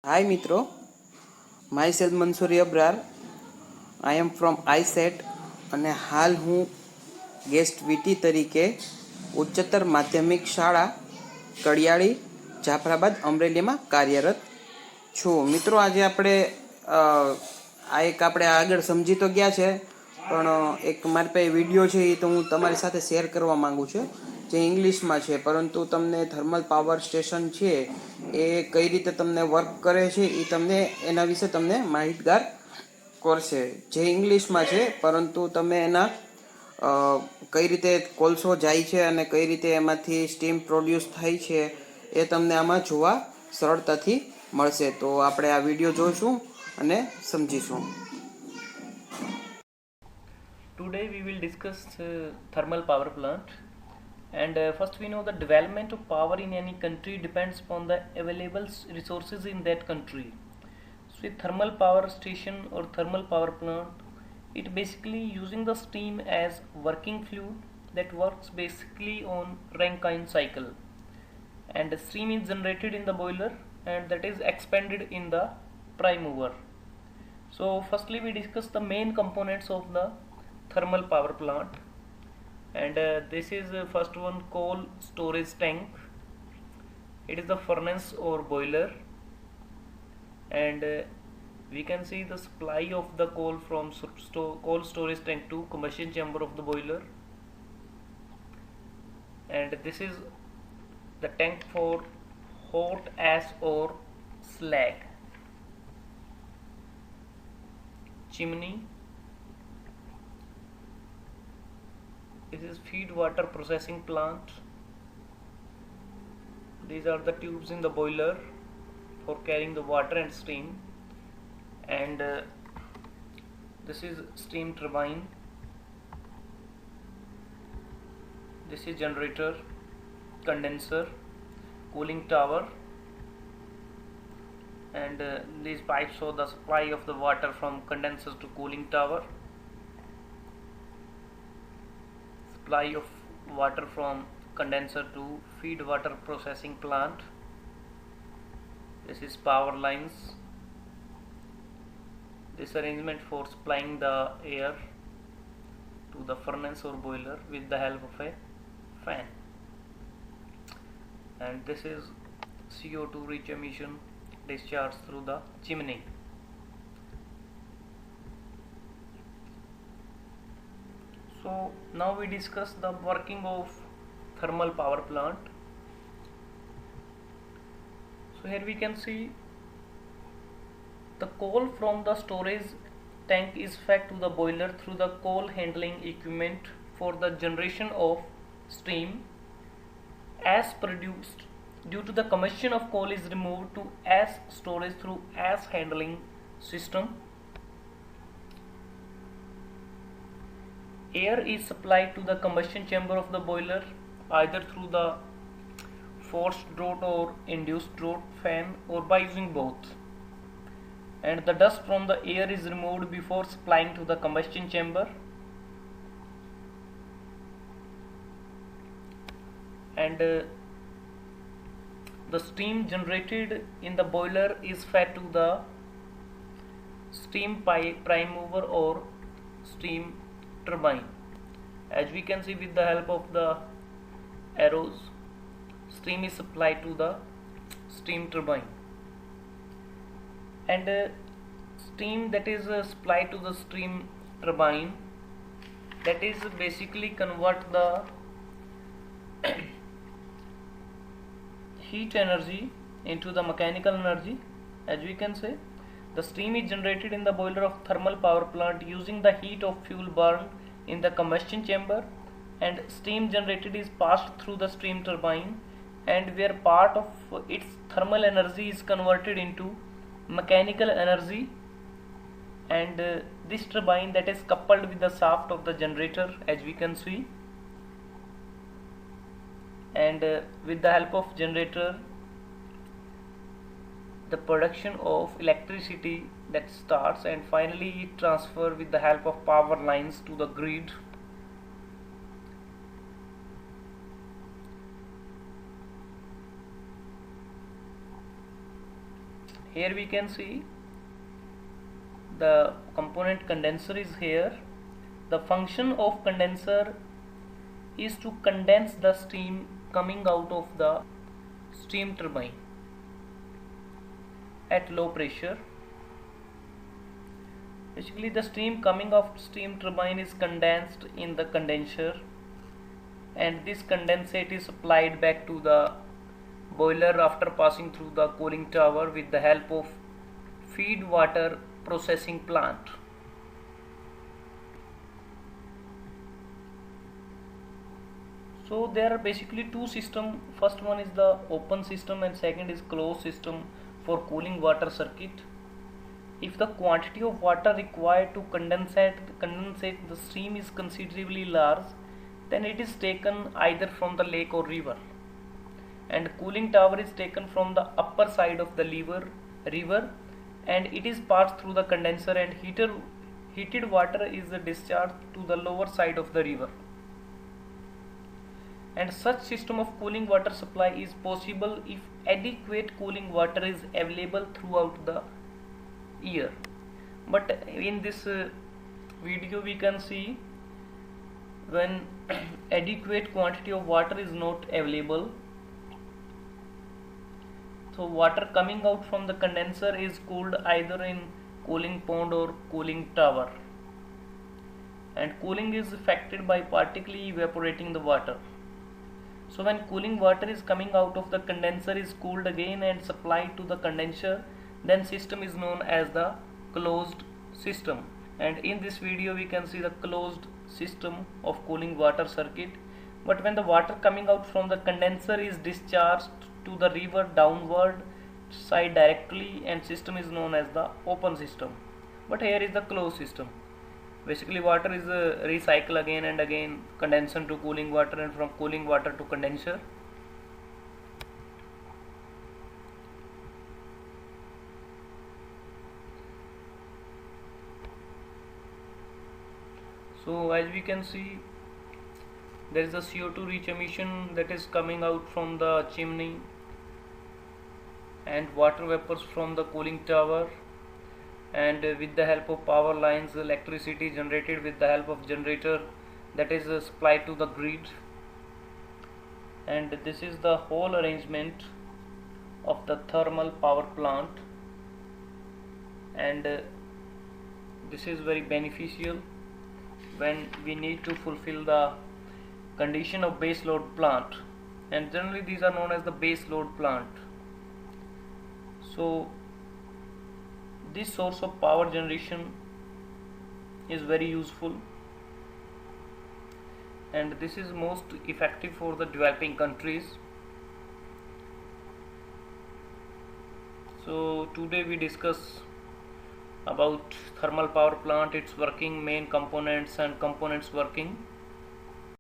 Hi મિત્રો, myself Mansuri Abrar. I am from ISET અને હાલ હું ગેસ્ટ વીટી તરીકે ઉચ્ચતર માધ્યમિક શાળા કડિયાળી જાફરાબાદ અમરેલીમાં કાર્યરત છું. મિત્રો આજે આપણે આપણે આગળ સમજી તો ગયા છે, પણ એક મારી પાસે વિડીયો છે એ તો હું તમારી સાથે શેર કરવા માંગુ છું, જે ઇંગ્લિશમાં છે, પરંતુ તમને થર્મલ પાવર સ્ટેશન છે એ કઈ રીતે તમને વર્ક કરે છે એ તમને એના વિશે તમને માહિતગાર કરશે. જે ઇંગ્લિશમાં છે, પરંતુ તમે એના કઈ રીતે કોલસો જાય છે અને કઈ રીતે એમાંથી સ્ટીમ પ્રોડ્યુસ થાય છે એ તમને આમાં જોવા સરળતાથી મળશે. તો આપણે આ વિડીયો જોઈશું અને સમજીશું. Today we will discuss thermal power plant, and first we know the development of power in any country depends upon the available resources in that country. So a thermal power station or thermal power plant, it basically using the steam as working fluid that works basically on Rankine cycle, and the steam is generated in the boiler and that is expanded in the prime mover. So firstly we discuss the main components of the thermal power plant, and this is first one, coal storage tank. It is the furnace or boiler, and we can see the supply of the coal from coal storage tank to combustion chamber of the boiler, and this is the tank for hot ash or slag. Chimney, this is feed water processing plant. These are the tubes in the boiler for carrying the water and steam, and this is steam turbine. This is generator, condenser, cooling tower, and these pipes show the supply of the water from condensers to cooling tower, supply of water from condenser to feed water processing plant. This is power lines. This arrangement for supplying the air to the furnace or boiler with the help of a fan, and this is CO2 rich emission discharge through the chimney. So now we discuss the working of thermal power plant. So here we can see the coal from the storage tank is fed to the boiler through the coal handling equipment for the generation of steam. As produced due to the combustion of coal is removed to ash storage through ash handling system. Air is supplied to the combustion chamber of the boiler either through the forced draught or induced draught fan or by using both, and the dust from the air is removed before supplying to the combustion chamber, and the steam generated in the boiler is fed to the steam prime mover or steam turbine. As we can see with the help of the arrows, steam is supplied to the steam turbine, and steam that is supplied to the steam turbine, that is basically convert the heat energy into the mechanical energy. As we can say, the steam is generated in the boiler of thermal power plant using the heat of fuel burned in the combustion chamber, and steam generated is passed through the steam turbine, and where part of its thermal energy is converted into mechanical energy, and this turbine that is coupled with the shaft of the generator, as we can see, and with the help of generator the production of electricity that starts, and finally it transfer with the help of power lines to the grid. here we can see the component condenser is here. The function of condenser is to condense the steam coming out of the steam turbine at low pressure. Basically, the steam coming off steam turbine is condensed in the condenser, and this condensate is supplied back to the boiler after passing through the cooling tower with the help of feed water processing plant. So there are basically two systems. First one is the open system and second is closed system for cooling water circuit. If the quantity of water required to condensate the steam is considerably large, then it is taken either from the lake or river, and cooling tower is taken from the upper side of the river, and it is passed through the condenser, and heated water is discharged to the lower side of the river. And such system of cooling water supply is possible if adequate cooling water is available throughout the year. But in this video we can see when adequate quantity of water is not available, so water coming out from the condenser is cooled either in cooling pond or cooling tower, and cooling is effected by partially evaporating the water. So when cooling water is coming out of the condenser is cooled again and supplied to the condenser, then system is known as the closed system. And in this video we can see the closed system of cooling water circuit. But when the water coming out from the condenser is discharged to the river downward side directly, and system is known as the open system. But here is the closed system. Basically water is recycled again and again, condenser to cooling water and from cooling water to condenser. So as we can see, there is a CO2 rich emission that is coming out from the chimney, and water vapors from the cooling tower, and with the help of power lines electricity generated with the help of generator that is supplied to the grid. And this is the whole arrangement of the thermal power plant, and this is very beneficial when we need to fulfill the condition of base load plant, and generally these are known as the base load plant. So this source of power generation is very useful, and this is most effective for the developing countries. So today we discuss about thermal power plant, its working, main components and components working.